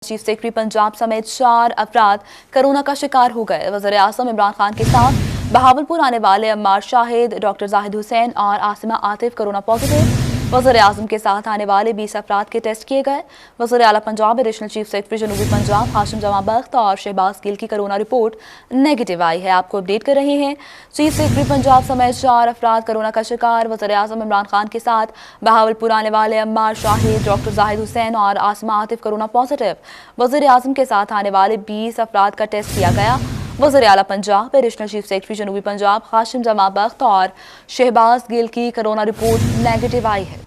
Chief secretary Punjab समेत 4 अफराद corona का शिकार हो गए। वज़ीर आज़म इमरान खान के साथ बहावलपुर आने वाले अम्मार शाहिद, डॉक्टर जाहिद हुसैन और आसिमा आतिफ कोरोना पॉजिटिव। वज़ीर आज़म के साथ आने वाले 20 अफराद के टेस्ट किए गए। वज़ीर आला पंजाब एडिशनल चीफ सेक्रेटरी जनूबी पंजाब हाशिम जमा बख्त और शहबाज गिल की कोरोना रिपोर्ट नेगेटिव आई है। आपको अपडेट कर रहे हैं। चीफ सेक्रेटरी पंजाब समेत 4 अफराद कोरोना का शिकार। वज़ीर आज़म इमरान खान के साथ बहावलपुर आने वाले अम्मार शाहिद, डॉक्टर जाहिद हुसैन और आसिमा आतिफ कोरोना पॉजिटिव। वज़ीर आज़म के साथ आने वाले 20 अफराद का टेस्ट किया गया। वज़ीर आला पंजाब एडिशनल चीफ सेक्रेटरी जनूबी पंजाब हाशिम जमा बख्त और शहबाज गिल की कोरोना रिपोर्ट नेगेटिव आई है।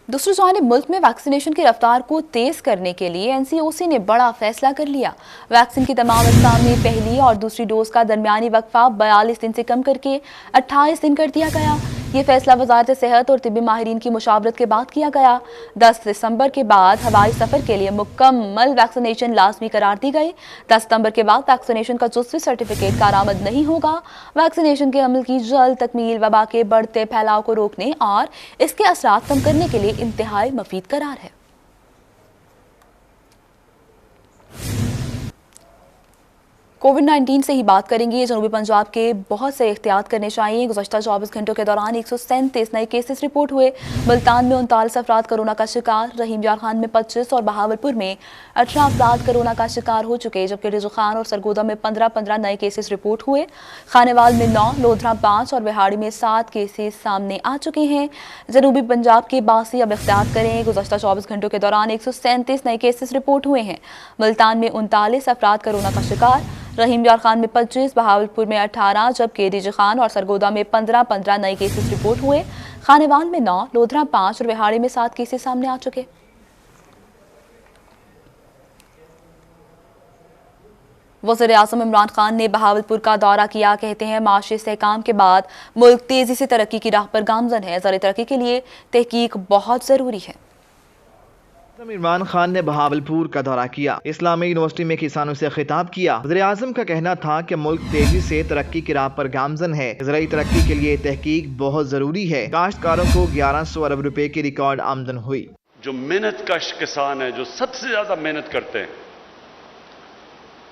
दूसरी जानिब मुल्क में वैक्सीनेशन की रफ्तार को तेज करने के लिए NCOC ने बड़ा फैसला कर लिया। वैक्सीन की तमाम अक़साम में पहली और दूसरी डोज का दरमियानी वक्फा 42 दिन से कम करके 28 दिन कर दिया गया। ये फैसला वज़ारत सेहत और तिब्बी माहिरीन की मुशावरत के बाद किया गया। 10 दिसंबर के बाद हवाई सफ़र के लिए मुकम्मल वैक्सीनेशन लाजमी करार दी गई। 10 सितंबर के बाद वैक्सीनेशन का जुज़वी सर्टिफिकेट कारआमद नहीं होगा। वैक्सीनेशन के अमल की जल्द तकमील वबा के बढ़ते फैलाव को रोकने और इसके असरात कम करने के लिए इंतहाई मुफीद करार है। कोविड-19 से ही बात करेंगे। जनूबी पंजाब के बहुत से एहतियात करने चाहिए। गुज़श्ता 24 घंटों के दौरान 137 नए केसेस रिपोर्ट हुए। मुल्तान में 39 अफराद कोरोना का शिकार, रहीम यार खान में 25 और बहावलपुर में 18 अफराद कोरोना का शिकार हो चुके, जबकि रिजू खान और सरगोदा में 15 नए केसेस रिपोर्ट हुए। खानेवाल में 9, लोधरा 5 और बिहाड़ी में 7 केसेस सामने आ चुके हैं। जनूबी पंजाब के 82 अब एहतियात करें। गुज़श्ता 24 घंटों के दौरान 137 नए केसेस रिपोर्ट हुए हैं। मुल्तान में 39 अफराद कोरोना का शिकार, रहीम यार खान में 25, बहावलपुर में 18, जबकि रिजू खान और सरगोदा में 15 नए केसेस रिपोर्ट हुए। खानेवाल में 9, लोधरा 5 और बिहाड़ी में 7 केसेस सामने आ चुके। वज़ीर आज़म इमरान खान ने बहावलपुर का दौरा किया। कहते हैं माशी इस्तेहकाम के बाद मुल्क तेजी से तरक्की की राह पर गामजन है। ज़र तरक्की के लिए तहकीक बहुत ज़रूरी है। इमरान खान ने बहावलपुर का दौरा किया। इस्लामी यूनिवर्सिटी में किसानों से खिताब किया। वज़ीर आज़म का कहना था कि मुल्क तेजी से तरक्की की राह पर गामजन है। ज़राई तरक्की के लिए तहकीक बहुत जरूरी है। काश्तकारों को 1100 अरब रुपए की रिकॉर्ड आमदन हुई। जो मेहनत कश किसान है, जो सबसे ज्यादा मेहनत करते हैं,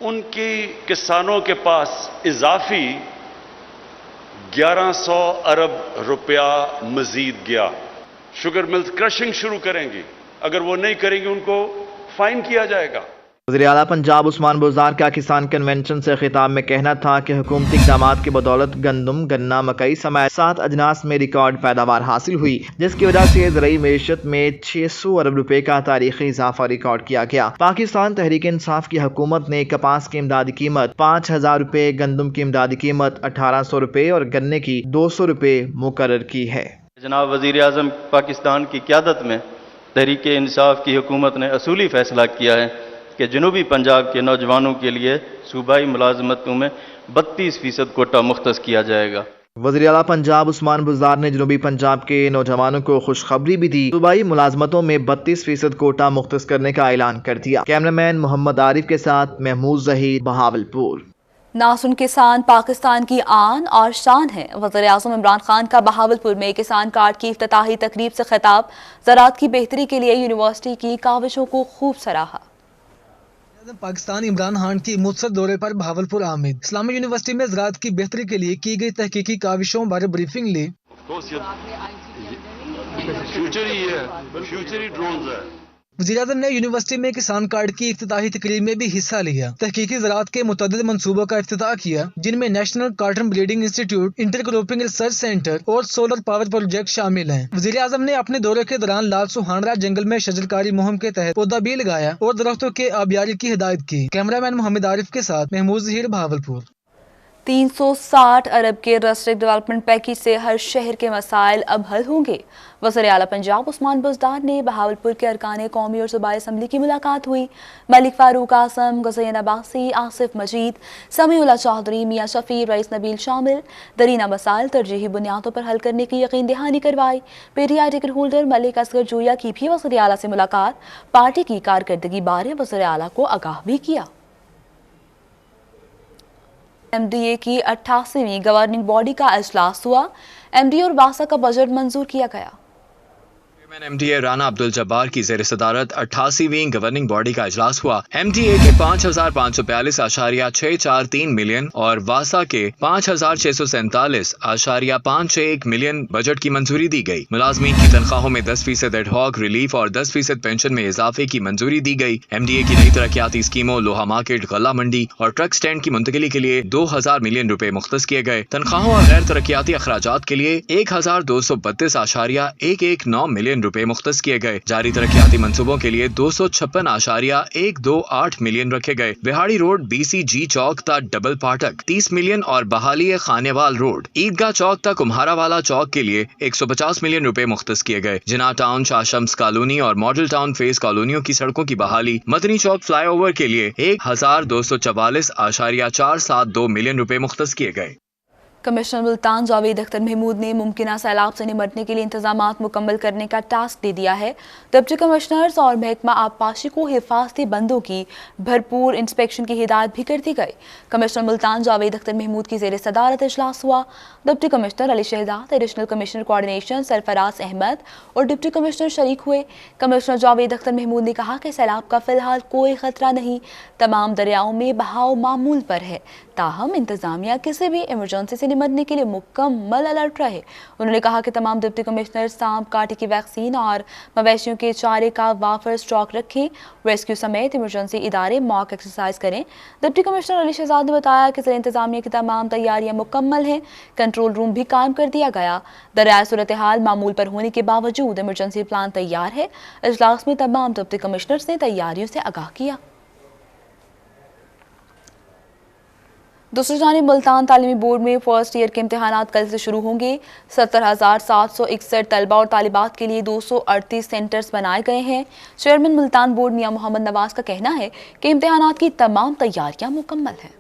उनकी किसानों के पास इजाफी 1100 अरब रुपया मजीद गया। शुगर मिल्स क्रशिंग शुरू करेंगी, अगर वो नहीं करेंगे उनको फाइन किया जाएगा। वज़ीर आला पंजाब उस्मान बुज़दार का किसान कन्वेंशन से खिताब में कहना था कि हुकूमती इक़दामात की बदौलत गंदम, गन्ना, मकई समेत 7 अजनास में रिकॉर्ड पैदावार हासिल हुई, जिसकी वजह से ज़राई मेशत में 600 अरब रुपए का तारीखी इजाफा रिकॉर्ड किया गया। पाकिस्तान तहरीक इंसाफ की हुकूमत ने कपास की इमदादी कीमत 5000 रुपए, गंदम की इमदादी कीमत 1800 रुपए और गन्ने की 200 रुपए मुकर्रर की है। जनाब वज़ीर आज़म पाकिस्तान की क़यादत में तहरीक इंसाफ की हुकूमत ने असूली फैसला किया है कि जनूबी पंजाब के नौजवानों के लिए सूबाई मुलाजमतों में 32% कोटा मुख्तस किया जाएगा। वज़ीर आला पंजाब उस्मान बुज़दार ने जनूबी पंजाब के नौजवानों को खुशखबरी भी दी। सूबाई मुलाजमतों में 32% कोटा मुख्तस करने का ऐलान कर दिया। कैमरामैन मोहम्मद आरिफ के साथ महमूद ज़हीर, बहावलपुर। नासुन किसान पाकिस्तान की आन और शान है। वज़ीर आज़म इमरान खान का बहावलपुर में किसान कार्ड की इफ्तिताही तकरीब से खिताब। ज़राअत की बेहतरी के लिए यूनिवर्सिटी की काविशों को खूब सराहा। पाकिस्तान इमरान खान की मुत्सद दौरे पर बहावलपुर आमिद। इस्लामी यूनिवर्सिटी में ज़राअत की बेहतरी के लिए की गई तहकीकी काविशों बारे ब्रीफिंग ली। वज़ीर आज़म ने यूनिवर्सिटी में किसान कार्ड की इफ्तिताही तकरीब में भी हिस्सा लिया। तहकीकी ज़राअत के मुतअद्दिद मंसूबों का इफ्तिताह किया, जिनमें national cotton breeding institute, intercropping research centre और सोलर पावर प्रोजेक्ट शामिल हैं। वज़ीर आज़म ने अपने दौरे के दौरान लाल सुहानरा जंगल में शजरकारी मुहिम के तहत पौधा भी लगाया और दरख्तों के आबियारी की हिदायत की। कैमरामैन मोहम्मद आरिफ के साथ महमूद ज़हीर, बहावलपुर। 360 अरब के डिस्ट्रिक्ट डेवलपमेंट पैकेज से हर शहर के मसाइल अब हल होंगे। वज़ीर आला पंजाब उस्मान बुज़दार ने बहावलपुर के अरकान कौमी और सूबाई असम्बली की मुलाकात हुई। मलिक फारूक आसम, गुज़ैन अब्बासी, आसिफ मजीद, समीउल्लाह चौधरी, मियां शफी, रईस नबील शामिल दरीना मसाइल तरजीही बुनियादों पर हल करने की यकीन दहानी करवाई। PTI ticket holder Malik Asghar Joiya की भी वज़ीर आला से मुलाकात। पार्टी की कारकर्दगी बारे वज़ीर आला को आगाह भी किया। MDA की 88वीं गवर्निंग बॉडी का इजलास हुआ। MDA और वासा का बजट मंजूर किया गया। MTA राना अब्दुल जब्बार की ज़ेर सदारत 88वीं गवर्निंग बॉडी का इजलास हुआ। MTA के 5,542.643 मिलियन और वासा के 5,647.561 मिलियन बजट की मंजूरी दी गई। मुलाजमीन की तनख्वाहों में 10% एडहॉक रिलीफ और 10% पेंशन में इजाफे की मंजूरी दी गई। MDA की नई तरक्याती स्कीमों लोहा मार्केट, गला मंडी और ट्रक स्टैंड की मुंतकिली के लिए 2000 मिलियन रुपए मुख्तस किए गए। तनख्वाहों और गैर तरक्याती अखराजात के लिए 1232.119 मिलियन रुपए मुख्तस किए गए। जारी तरक्याती मंसूबों के लिए 256.128 मिलियन रखे गए। बिहाड़ी रोड BCG चौक तक डबल फाटक 30 मिलियन और बहाली खानेवाल रोड ईदगाह चौक तक कुम्हारावाला चौक के लिए 150 मिलियन रुपए मुख्तस किए गए। जिना टाउन, शाह शम्स कॉलोनी और मॉडल टाउन फेस कॉलोनियों की सड़कों की बहाली, मदनी चौक फ्लाईओवर के लिए 1244.472 मिलियन रुपए मुख्तस किए गए। कमिश्नर मुल्तान जावेद अख्तर महमूद ने मुमकिन सैलाब से निमटने के लिए इंतजामात मुकम्मल करने का टास्क दे दिया है। डिप्टी कमिश्नर्स और महकमा आबपाशी को हिफाजती बंदों की भरपूर इंस्पेक्शन की हिदायत भी कर दी गई। कमिश्नर मुल्तान जावेद अख्तर महमूद की ज़ेर सदारत इजलास हुआ। Deputy commissioner Ali Shahzad, additional commissioner coordination Sarfaraz Ahmed और डिप्टी कमिश्नर शरीक हुए। कमिश्नर जावेद अख्तर महमूद ने कहा कि सैलाब का फिलहाल कोई खतरा नहीं, तमाम दरियाओं में बहाव मामूल पर है, ताहम इंतजामिया किसी भी इमरजेंसी से निमटने के लिए मुकम्मल अलर्ट रहे। उन्होंने कहा कि तमाम डिप्टी कमिश्नर सांप काटे की वैक्सीन और मवेशियों के चारे का वाफर स्टॉक रखें। रेस्क्यू समेत इमरजेंसी इदारे मॉक एक्सरसाइज करें। डिप्टी कमिश्नर अली शहजाद ने बताया कि ज़िला इंतजामिया की तमाम तैयारियां मुकम्मल हैं। कंट्रोल रूम भी कायम कर दिया गया। दरियाई सूरत हाल मामूल पर होने के बावजूद इमरजेंसी प्लान तैयार है। इजलास में तमाम डिप्टी कमिश्नर्स ने तैयारियों से आगाह किया। दूसरी जानिब मुल्तान तालीमी बोर्ड में फर्स्ट ईयर के इम्तहानात कल से शुरू होंगे। 70,761 तलबा और तालिबात के लिए 238 सेंटर्स बनाए गए हैं। चेयरमैन मुल्तान बोर्ड मियां मोहम्मद नवाज का कहना है कि इम्तहानात की तमाम तैयारियां मुकम्मल हैं।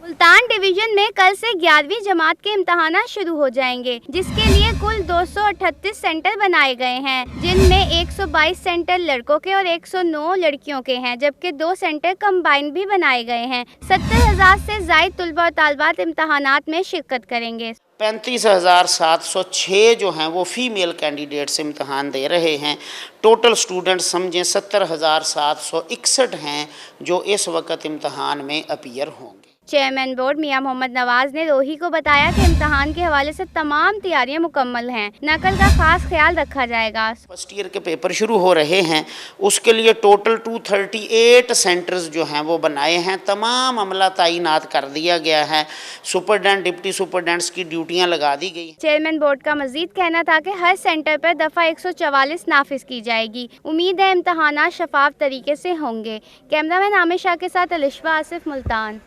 मुल्तान डिवीजन में कल से 11वीं जमात के इम्तहानात शुरू हो जाएंगे, जिसके लिए कुल 238 सेंटर बनाए गए हैं, जिनमें 122 सेंटर लड़कों के और 109 लड़कियों के हैं, जबकि 2 सेंटर कंबाइन भी बनाए गए हैं। 70,000 से ज़ायद तलबा और तालिबात इम्तहानात में शिरकत करेंगे। 35,706 जो हैं वो फीमेल कैंडिडेट्स इम्तहान दे रहे हैं। टोटल स्टूडेंट्स समझें 70,761 हैं जो इस वक्त इम्तहान में अपीयर होंगे। चेयरमैन बोर्ड मियां मोहम्मद नवाज ने रोही को बताया कि इम्तहान के हवाले से तमाम तैयारियां मुकम्मल हैं। नकल का खास ख्याल रखा जाएगा। फर्स्ट ईयर के पेपर शुरू हो रहे हैं, उसके लिए टोटल 238 सेंटर्स जो हैं वो बनाए हैं। तमाम अमला तैनात कर दिया गया है। सुपरडेंट, डिप्टी सुपरडेंट्स की ड्यूटियाँ लगा दी गई। चेयरमैन बोर्ड का मजीद कहना था कि हर सेंटर पर दफ़ा 144 नाफिज की जाएगी। उम्मीद है इम्तहानात शफाफ तरीके से होंगे। कैमरामैन आमिर शाह के साथ अलिशवा आसिफ, मुल्तान।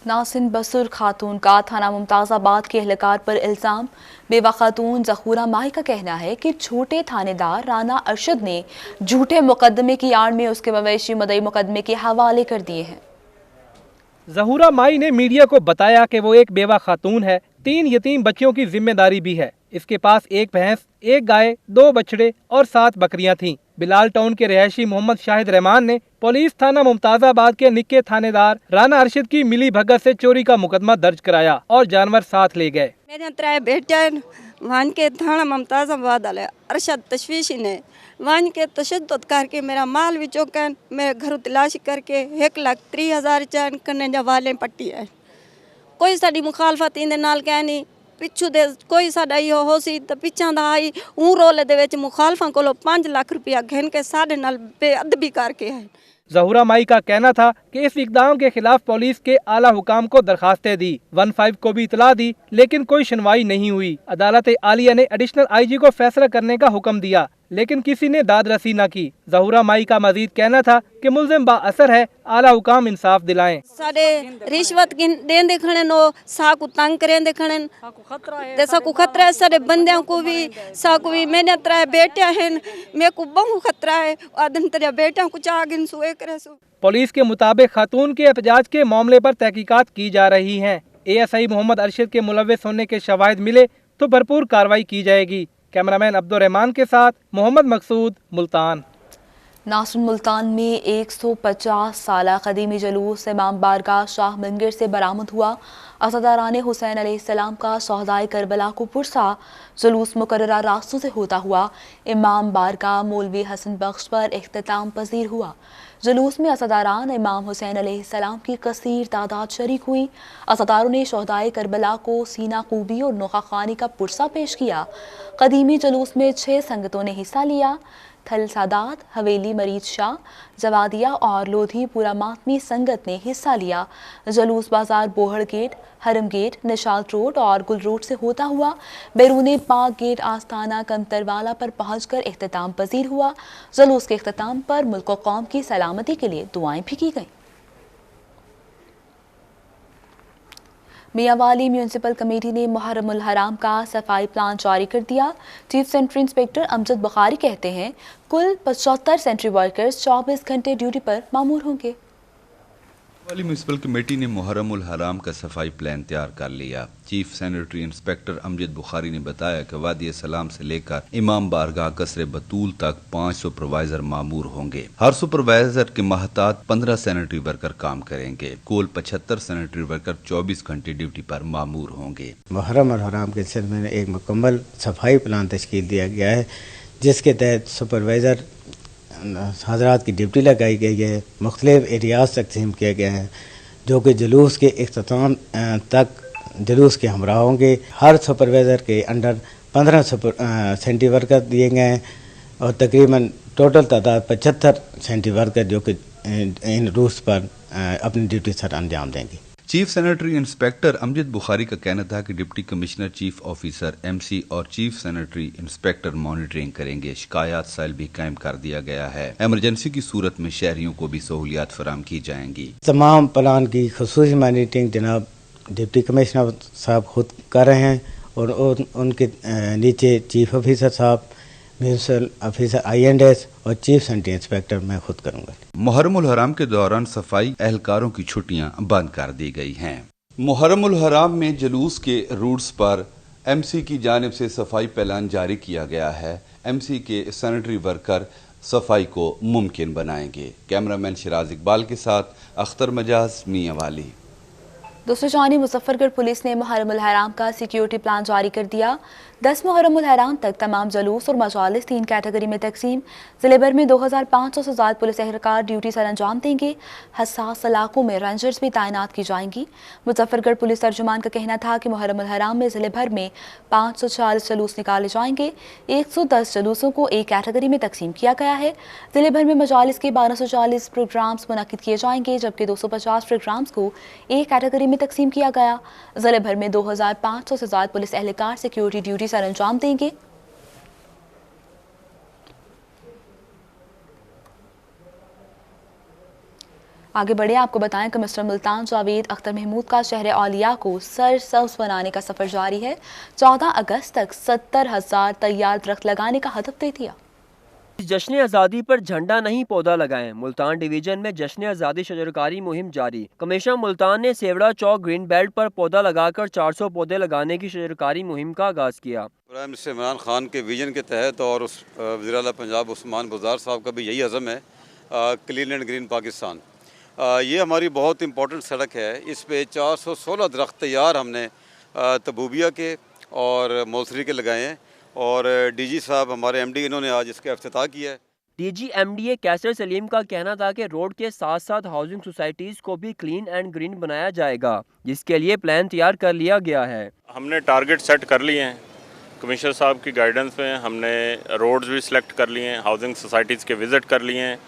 नासिन बसुर खातून का थाना मुमताज़ाबाद के एहलकार पर इल्ज़ाम। बेवा खातून ज़हूरा माही का कहना है कि छोटे थानेदार राना अरशद ने झूठे मुकदमे की आड़ में उसके मवेशी मदई मुकदमे के हवाले कर दिए हैं। ज़हूरा माही ने मीडिया को बताया कि वो एक बेवा खातून है, 3 यतीम बच्चियों की जिम्मेदारी भी है। इसके पास 1 भैंस, 1 गाय, 2 बछड़े और 7 बकरियां थीं। बिलाल टाउन के रहायशी मोहम्मद शाहिद रहमान ने पुलिस थाना मुमताज़ाबाद के निक्के थानेदार राना अरशद की मिली भगत से चोरी का मुकदमा दर्ज कराया और जानवर साथ ले गए। मेरे 3 बेटे वन के थाना मुमताज़ाबाद वाले अरशद तशवीशी ने वन के तशद्दुद करके मेरा माल भी चौकन, मेरे घर तलाशी करके 1,30,000 चैन करने जवाले पट्टी है। कोई साड़ी मुखालफत इंदे नाल कहनी पिछू दे कोई साडा इहो होसी तो पिछा दा आई ऊं रोले दे विच मुखालफां कोलों 5 लाख रुपया घेन के साडे नाल बेअदबी करके है। ज़हूरा माई का कहना था कि इस इकदाम के खिलाफ पुलिस के आला हुकाम को दरखास्तें दी, 15 को भी इतला दी, लेकिन कोई सुनवाई नहीं हुई। अदालत आलिया ने एडिशनल IG को फैसला करने का हुक्म दिया, लेकिन किसी ने दाद रसी न की। ज़हूरा माई का मजीद कहना था कि मुल्जिम बाअसर है, आला हुकाम इंसाफ दिलाएं। साडे रिश्वत दें देखने नो साकू तंग करें देखने ते साकू खतरा है, साडे बंदियां को भी साकू भी। मैंने 3 बेटे हैं, मेरे को बहु खतरा है। आदम तेरे बेटियां को चागिन सुए करे सु। पुलिस के मुताबिक खातून के एहतजाज के मामले पर तहकीकात की जा रही हैं। ASI मोहम्मद अरशद के मुलव्विस होने के शवाहिद मिले तो भरपूर कार्रवाई की जाएगी। कैमरामैन अब्दुल रहमान के साथ मोहम्मद मकसूद, मुल्तान। नासरुल मुल्तान में 150 साल कदीमी जलूस इमाम बारगाह शाह मंगिर से बरामद हुआ। अज़ादारान हुसैन अलैहिस्सलाम का शोहदाए करबला को पुरसा जलूस मुकर्ररा रास्तों से होता हुआ इमाम बारगाह मौलवी हसन बख्श पर इख्तिताम पजीर हुआ। जलूस में अज़ादारान इमाम हुसैन अलैहिस्सलाम की कसीर तादाद शरीक हुई। अज़ादारों ने शोहदाए करबला को सीना खूबी और नोखा खानी का पुरसा पेश किया। कदीमी जलूस में 6 संगतों ने हिस्सा लिया। थल सादात, हवेली मरीज शाह, जवादिया और लोधी पूरा मातमी संगत ने हिस्सा लिया। जलूस बाजार बोहड़ गेट, हरम गेट, निशात रोड और गुल रोड से होता हुआ बैरून पाक गेट आस्थाना कंतरवाला पर पहुंचकर इख्तिताम पजीर हुआ। जलूस के इख्तिताम पर मुल्क व कौम की सलामती के लिए दुआएं भी की गईं। मियांवाली म्यूनसिपल कमेटी ने मुहर्रमुल हराम का सफाई प्लान जारी कर दिया। Chief sanitary inspector Amjad Bukhari कहते हैं कुल 75 सेंट्री वर्कर्स 24 घंटे ड्यूटी पर मामूर होंगे। वाली म्यूनसिपल कमेटी ने मुहर्रमुल हराम का सफाई प्लान तैयार कर लिया। Chief sanitary inspector Amjad Bukhari ने बताया कि वादी सलाम से लेकर इमाम बारगाह कसरे बतूल तक 5 सुपरवाइजर मामूर होंगे। हर सुपरवाइजर के महतात 15 सैनिटरी वर्कर काम करेंगे। कुल 75 सैनिटरी वर्कर 24 घंटे ड्यूटी पर मामूर होंगे। मुहर्रमुल हराम के सिलसिले में एक मुकम्मल सफाई प्लान तश्कील दिया गया है, जिसके तहत सुपरवाइजर हजरात की ड्यूटी लगाई गई है। मुख्तलिफ एरियाज तकसीम किए गए हैं जो कि जुलूस के इख्तिताम तक जुलूस के हमरा होंगे। हर सुपरवाइज़र के अंडर 15 सेंट्री वर्कर दिए गए हैं और तकरीबन टोटल तादाद 75 सेंट्री वर्कर जो कि इन रूट्स पर अपनी ड्यूटी सर अंजाम देंगे। Chief sanitary inspector Amjad Bukhari का कहना था कि deputy commissioner, chief officer, MC और चीफ सैनिटरी इंस्पेक्टर मॉनिटरिंग करेंगे। शिकायत सेल भी कायम कर दिया गया है। इमरजेंसी की सूरत में शहरियों को भी सहूलियात फराहम की जाएंगी। तमाम प्लान की खुसूसी मॉनिटरिंग जनाब डिप्टी कमिश्नर साहब खुद कर रहे हैं और उनके नीचे चीफ ऑफिसर साहब, म्यूनसिपल ऑफिसर INS और चीफ सैनिटरी इंस्पेक्टर मैं खुद करूंगा। मुहर्रमुल हराम के दौरान सफाई एहलकारों की छुट्टियां बंद कर दी गई हैं। मुहर्रमुल हराम में जुलूस के रूट्स पर MC की जानिब से सफाई प्लान जारी किया गया है। MC के सैनिटरी वर्कर सफाई को मुमकिन बनाएंगे। कैमरामैन शिराज इकबाल के साथ अख्तर मजाज, मियांवाली। दूसरी जानिब मुजफ्फरगढ़ पुलिस ने मुहर्रमुल हराम का सिक्योरिटी प्लान जारी कर दिया। 10 मुहर्रमुल हराम तक तमाम जलूस और मजालिस 3 कैटेगरी में तकसीम। जिले भर में 2500 से ज़्यादा पुलिस एहलकार ड्यूटी सर अंजाम देंगे। हसास इलाकों में रेंजर्स भी तैनात की जाएंगी। मुजफ्फरगढ़ पुलिस तर्जुमान का कहना था कि मुहर्रमुल हराम में जिले भर में 540 जलूस निकाले जाएंगे। 110 जलूसों को एक कैटेगरी में तकसीम किया गया है। जिले भर में मजालिस के 1240 प्रोग्राम्स मुनक्किद किए जाएंगे, जबकि 250 प्रोग्राम्स को एक कैटेगरी में तकसीम किया गया। जिले भर में 2500 से ज़्यादा पुलिस एहलकार सिक्योरिटी ड्यूटी सर अंजाम देंगे। आगे बढ़े, आपको बताएं कि मिस्टर मुल्तान जावेद अख्तर महमूद का शहर औलिया को सर सब्ज बनाने का सफर जारी है। 14 अगस्त तक 70,000 तैयार दरख्त लगाने का हदफ दे दिया। जश्न आज़ादी पर झंडा नहीं पौधा लगाएं। मुल्तान डिवीजन में जश्न आज़ादी शजरकारी मुहिम जारी। कमिश्नर मुल्तान ने सेवड़ा चौक ग्रीन बेल्ट पर पौधा लगाकर 400 पौधे लगाने की शजरकारी मुहिम का आगाज किया। प्राइम मिनिस्टर इमरान खान के विजन के तहत और वज़ीर आला पंजाब उस्मान बुज़दार साहब का भी यही अज़म है, क्लीन एंड ग्रीन पाकिस्तान। ये हमारी बहुत इंपॉर्टेंट सड़क है। इस पे 416 दरख्त तैयार हमने तबूबिया के और मौसरी के लगाए हैं और DG साहब हमारे MD इन्होंने आज इसका इफ्तिताह किया है। DG MDA कैसर सलीम का कहना था कि रोड के साथ साथ हाउसिंग सोसाइटीज़ को भी क्लीन एंड ग्रीन बनाया जाएगा, जिसके लिए प्लान तैयार कर लिया गया है। हमने टारगेट सेट कर लिए हैं। कमिश्नर साहब की गाइडेंस में हमने रोड्स भी सिलेक्ट कर लिए हैं, हाउसिंग सोसाइटीज़ के विज़िट कर लिए हैं।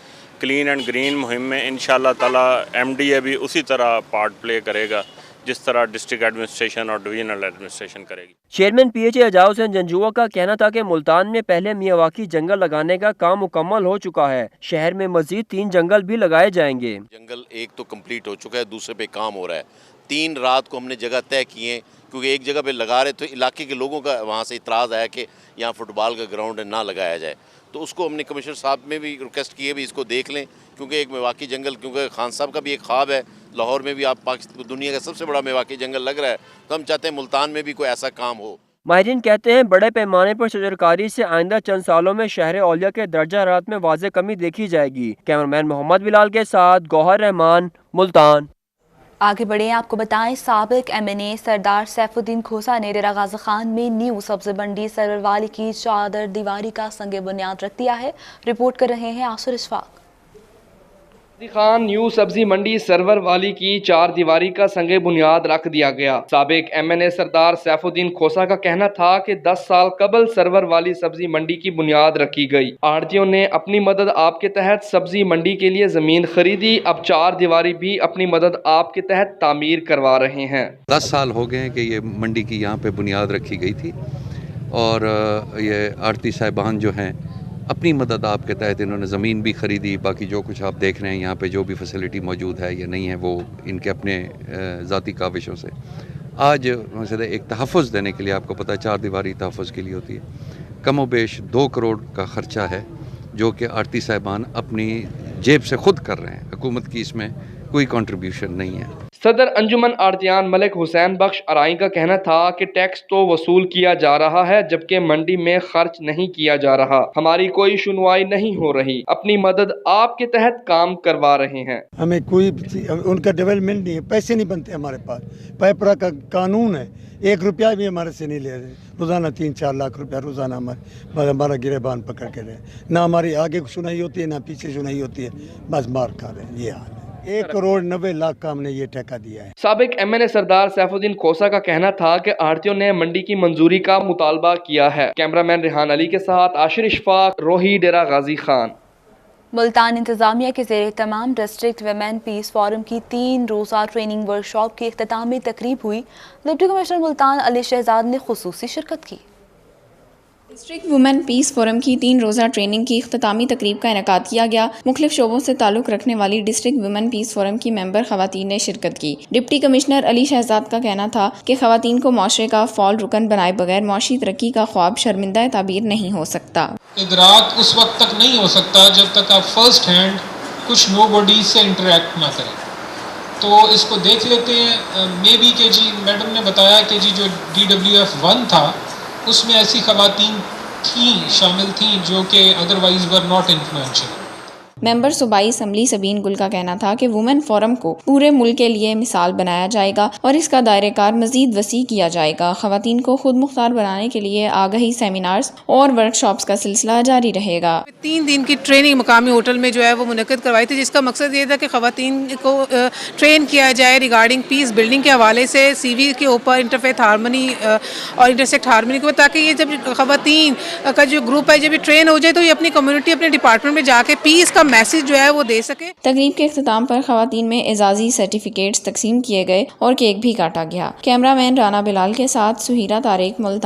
क्लीन एंड ग्रीन मुहिम में इंशाअल्लाह ताला MDA भी उसी तरह पार्ट प्ले करेगा जिस तरह डिस्ट्रिक्ट एडमिनिस्ट्रेशन और डिवीजनल एडमिनिस्ट्रेशन करेगी। चेयरमैन PHA एजाज हुसैन जंजुआ का कहना था कि मुल्तान में पहले मियावाकी जंगल लगाने का काम मुकम्मल हो चुका है। शहर में मजीद 3 जंगल भी लगाए जाएंगे। जंगल एक तो कंप्लीट हो चुका है, दूसरे पे काम हो रहा है। 3 रात को हमने जगह तय किए क्योंकि एक जगह पे लगा रहे तो इलाके के लोगों का वहाँ से इतराज़ आया कि यहाँ फुटबॉल का ग्राउंड ना लगाया जाए, तो उसको हमने कमिश्नर साहब में भी रिक्वेस्ट किए भी इसको देख लें, क्योंकि एक मेवाकी जंगल, क्योंकि खान साहब का भी एक ख्वाब है लाहौर में भी आप दुनिया का सबसे बड़ा मेवाकी जंगल लग रहा है, तो हम चाहते हैं मुल्तान में भी कोई ऐसा काम हो। माहिरीन कहते हैं बड़े पैमाने पर शजरकारी से आइंदा चंद सालों में शहर औलिया के दर्जा हरारत में वाज़ेह कमी देखी जाएगी। कैमरामैन मोहम्मद बिलाल के साथ गौहर रहमान, मुल्तान। आगे बढ़े, आपको बताएं साबिक MNA सरदार सैफुद्दीन खोसा ने डेरा गाजी खान में न्यू सब्जी मंडी सरवरवाली की चादर दीवारी का संग बुनियाद रख दिया है। रिपोर्ट कर रहे हैं आसुर इशफाक। खान न्यू सब्जी मंडी सरवर वाली की चार दीवारी का संगे बुनियाद रख दिया गया। साबिक MNA सरदार सैफुद्दीन खोसा का कहना था कि 10 साल कबल सरवर वाली सब्जी मंडी की बुनियाद रखी गई। आढ़तियों ने अपनी मदद आप के तहत सब्जी मंडी के लिए जमीन खरीदी। अब चार दीवारी भी अपनी मदद आप के तहत तामीर करवा रहे हैं। 10 साल हो गए हैं कि ये मंडी की यहाँ पे बुनियाद रखी गई थी और ये आढ़ती साहिबान जो हैं अपनी मदद आपके तहत इन्होंने ज़मीन भी ख़रीदी। बाकी जो कुछ आप देख रहे हैं यहाँ पे जो भी फैसिलिटी मौजूद है या नहीं है वो इनके अपने ज़ाती काविशों से आज मसला एक तहफ़्फ़ुज़ देने के लिए, आपको पता है चार दीवारी तहफ़्फ़ुज़ के लिए होती है, कम व बेश 2 करोड़ का ख़र्चा है जो कि आढ़ती साहिबान अपनी जेब से ख़ुद कर रहे हैं। हुकूमत की इसमें कोई कंट्रीब्यूशन नहीं है। सदर अंजुमन आढ़तियान मलिक हुसैन बख्श अराई का कहना था कि टैक्स तो वसूल किया जा रहा है जबकि मंडी में खर्च नहीं किया जा रहा। हमारी कोई सुनवाई नहीं हो रही। अपनी मदद आपके तहत काम करवा रहे हैं। हमें कोई उनका डेवलपमेंट नहीं है, पैसे नहीं बनते हमारे पास। पैपरा का कानून है, 1 रुपया भी हमारे से नहीं ले रहे। रोज़ाना 3-4 लाख रुपया रोज़ाना हमारा गिरेबान पकड़ के रहे। ना हमारी आगे सुनाई होती है ना पीछे सुनाई होती है, बस मार खा रहे हैं। ये हाल है। 1 करोड़ 90 लाख का हमने ये ठेका दिया है। साबिक MNA सरदार सैफुद्दीन खोसा का कहना था कि आढ़तियों ने मंडी की मंजूरी का मुतालबा किया है। कैमरामैन रेहान अली के साथ आशिर इशफाक, रोही, डेरा गाजी खान। मुल्तान इंतजामिया के ज़ेरे तमाम डिस्ट्रिक्ट वुमेन पीस फोरम की 3 रोज़ा ट्रेनिंग वर्कशॉप की इख्तितामी तकरीब हुई। डिप्टी कमिश्नर मुल्तान अली शहजाद ने खुसूसी शिरकत की। डिस्ट्रिक्ट वुमेन पीस फोरम की 3 रोज़ा ट्रेनिंग की इख्तितामी तकरीब का इनेकाद किया गया। मुख्तलिफ शोबों से ताल्लुक़ रखने वाली डिस्ट्रिक्ट वुमेन पीस फोरम की मेंबर ख़वातीन ने शिरकत की। डिप्टी कमिश्नर अली शहजाद का कहना था कि ख़वातीन को माशरे का फॉल रुकन बनाए बगैर माशी तरक्की का ख्वाब शर्मिंदा ताबीर नहीं हो सकता। इदराक उस वक्त तक नहीं हो सकता जब तक आप फर्स्ट हैंड कुछ नोबडीज से इंटरेक्ट ना करें। तो इसको देख लेते हैं। मे बी के जी मैडम ने बताया कि जी जो DWF 1 था उसमें ऐसी ख़वातीन शामिल थीं जो कि otherwise were not influential. Member सूबाई असम्बली सबीन गुल का कहना था कि वुमेन फोरम को पूरे मुल्क के लिए मिसाल बनाया जाएगा और इसका दायरेकार मजीद वसी किया जाएगा। ख़वातीन को खुद मुख्तार बनाने के लिए आगाही सेमिनार्स और वर्कशॉप्स का सिलसिला जारी रहेगा। 3 दिन की ट्रेनिंग मकामी होटल में जो है वो मुनक़्क़िद करवाई थी, जिसका मकसद ये था कि ख़वातीन को ट्रेन किया जाए रिगार्डिंग पीस बिल्डिंग के हवाले से, CV के ऊपर इंटरफेथ हारमनी और इंटरसेक्ट हारमनी के ऊपर, ताकि ये जब ख़वातीन का जो ग्रुप है जब ये ट्रेन हो जाए तो ये अपनी कम्युनिटी अपने डिपार्टमेंट में जाके पीस का मैसेज जो है वो दे सके। तकरीब के इख्तिताम पर ख़वातीन में एजाज़ी सर्टिफिकेट्स तकसीम किए गए और केक भी काटा गया। कैमरामैन राना बिलाल के साथ सुहीरा तारिक, मुल्तान।